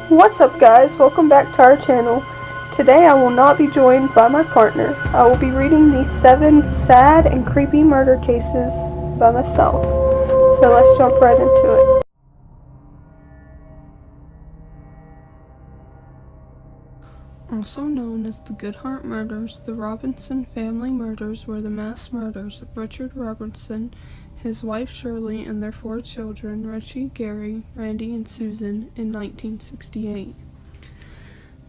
What's up guys, welcome back to our channel. Today I will not be joined by my partner. I will be reading these 7 sad and creepy murder cases by myself. So let's jump right into it. Also known as the Goodhart murders, the Robinson family murders were the mass murders of Richard Robinson, his wife Shirley, and their 4 children, Richie, Gary, Randy, and Susan, in 1968.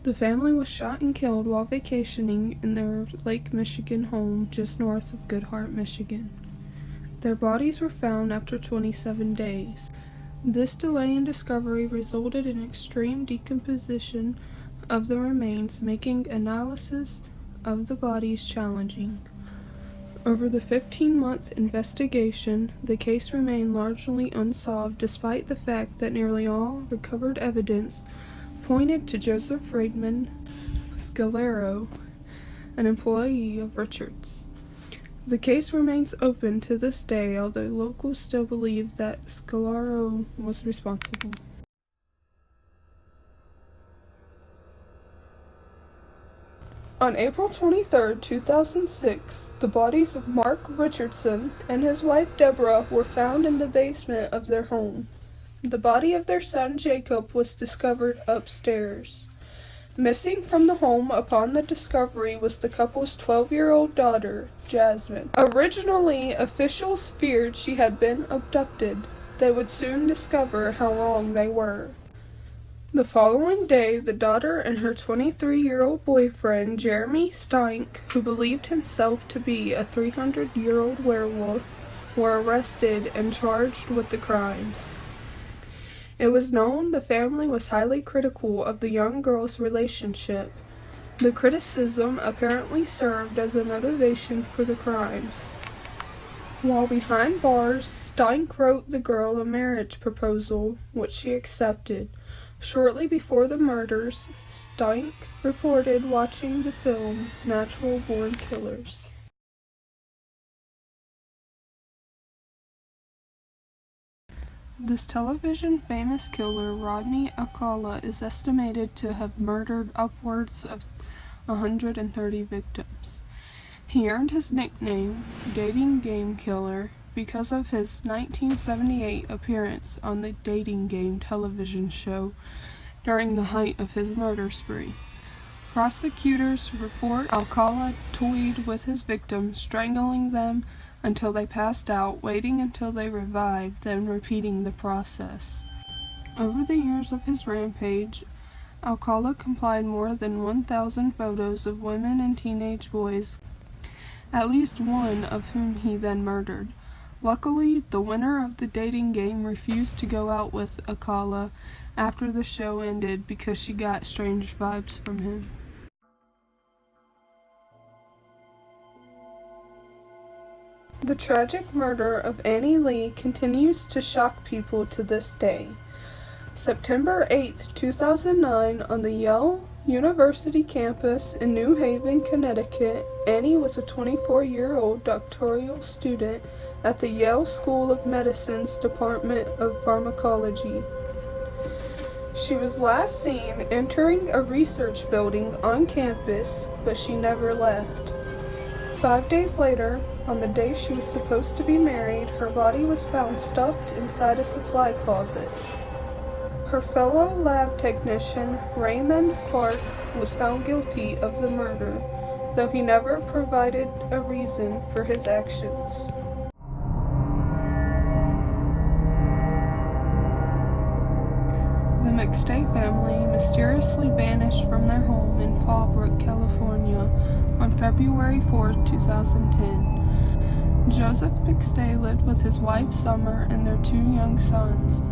The family was shot and killed while vacationing in their Lake Michigan home just north of Goodhart, Michigan. Their bodies were found after 27 days. This delay in discovery resulted in extreme decomposition of the remains, making analysis of the bodies challenging. Over the 15-month investigation, the case remained largely unsolved despite the fact that nearly all recovered evidence pointed to Joseph Friedman Scalero, an employee of Richards. The case remains open to this day, although locals still believe that Scalero was responsible. On April 23, 2006, the bodies of Mark Richardson and his wife Deborah were found in the basement of their home. The body of their son Jacob was discovered upstairs. Missing from the home upon the discovery was the couple's 12-year-old daughter, Jasmine. Originally, officials feared she had been abducted. They would soon discover how wrong they were. The following day, the daughter and her 23-year-old boyfriend, Jeremy Steinck, who believed himself to be a 300-year-old werewolf, were arrested and charged with the crimes. It was known the family was highly critical of the young girl's relationship. The criticism apparently served as a motivation for the crimes. While behind bars, Steinck wrote the girl a marriage proposal, which she accepted. Shortly before the murders, Steinck reported watching the film Natural Born Killers. This television famous killer, Rodney Alcala, is estimated to have murdered upwards of 130 victims. He earned his nickname, Dating Game Killer, because of his 1978 appearance on the Dating Game television show during the height of his murder spree. Prosecutors report Alcala toyed with his victims, strangling them until they passed out, waiting until they revived, then repeating the process. Over the years of his rampage, Alcala compiled more than 1,000 photos of women and teenage boys, at least one of whom he then murdered. Luckily, the winner of the dating game refused to go out with Alcala after the show ended because she got strange vibes from him. The tragic murder of Annie Lee continues to shock people to this day. September 8, 2009, on the Yale University campus in New Haven, Connecticut, Annie was a 24-year-old doctoral student at the Yale School of Medicine's Department of Pharmacology. She was last seen entering a research building on campus, but she never left. 5 days later, on the day she was supposed to be married, her body was found stuffed inside a supply closet. Her fellow lab technician, Raymond Clark, was found guilty of the murder, though he never provided a reason for his actions. The McStay family mysteriously vanished from their home in Fallbrook, California on February 4, 2010. Joseph McStay lived with his wife Summer and their 2 young sons.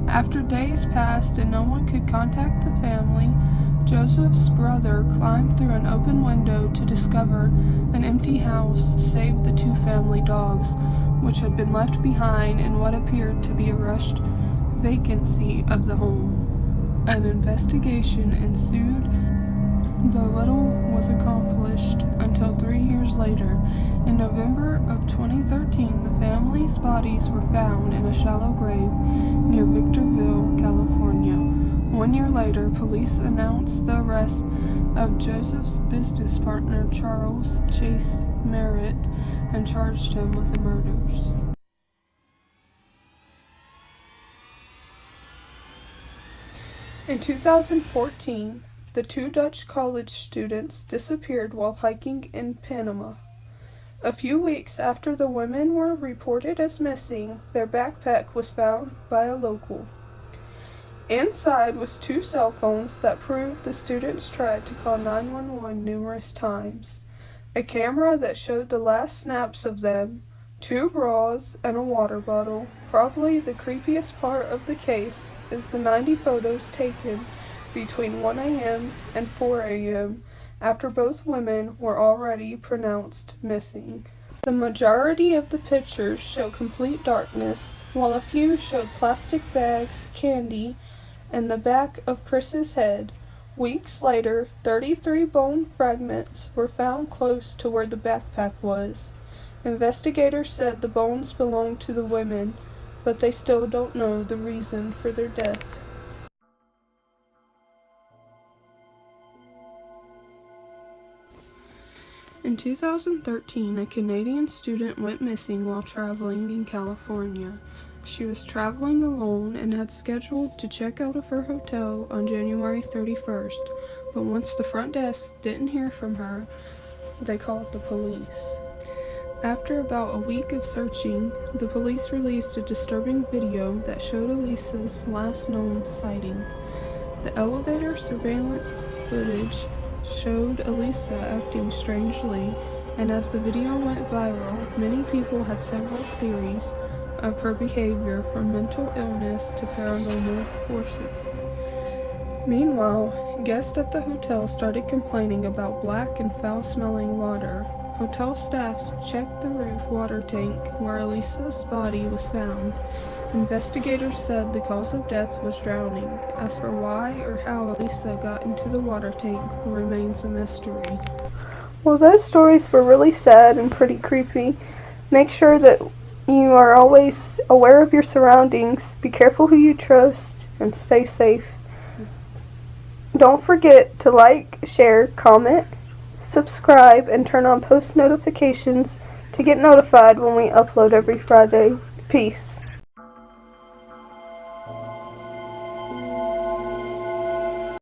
After days passed and no one could contact the family, Joseph's brother climbed through an open window to discover an empty house save the 2 family dogs, which had been left behind in what appeared to be a rushed vacancy of the home. An investigation ensued, though little was accomplished until 3 years later. In November of 2013, the family's bodies were found in a shallow grave near Victorville, California. 1 year later, police announced the arrest of Joseph's business partner, Charles Chase Merritt, and charged him with the murders. In 2014, the two Dutch college students disappeared while hiking in Panama. A few weeks after the women were reported as missing, their backpack was found by a local. Inside was 2 cell phones that proved the students tried to call 911 numerous times, a camera that showed the last snaps of them, 2 bras, and a water bottle. Probably the creepiest part of the case is the 90 photos taken between 1 a.m. and 4 a.m. after both women were already pronounced missing. The majority of the pictures show complete darkness, while a few showed plastic bags, candy, and the back of Chris's head. Weeks later, 33 bone fragments were found close to where the backpack was. Investigators said the bones belonged to the women, but they still don't know the reason for their death. In 2013, a Canadian student went missing while traveling in California. She was traveling alone and had scheduled to check out of her hotel on January 31st, but once the front desk didn't hear from her, they called the police. After about a week of searching, the police released a disturbing video that showed Elisa's last known sighting. The elevator surveillance footage showed Elisa acting strangely, and as the video went viral, many people had several theories of her behavior, from mental illness to paranormal forces. Meanwhile, guests at the hotel started complaining about black and foul-smelling water. Hotel staffs checked the roof water tank where Elisa's body was found. Investigators said the cause of death was drowning. As for why or how Elisa got into the water tank remains a mystery. Well, those stories were really sad and pretty creepy. Make sure that you are always aware of your surroundings, be careful who you trust, and stay safe. Don't forget to like, share, comment, subscribe, and turn on post notifications to get notified when we upload every Friday. Peace.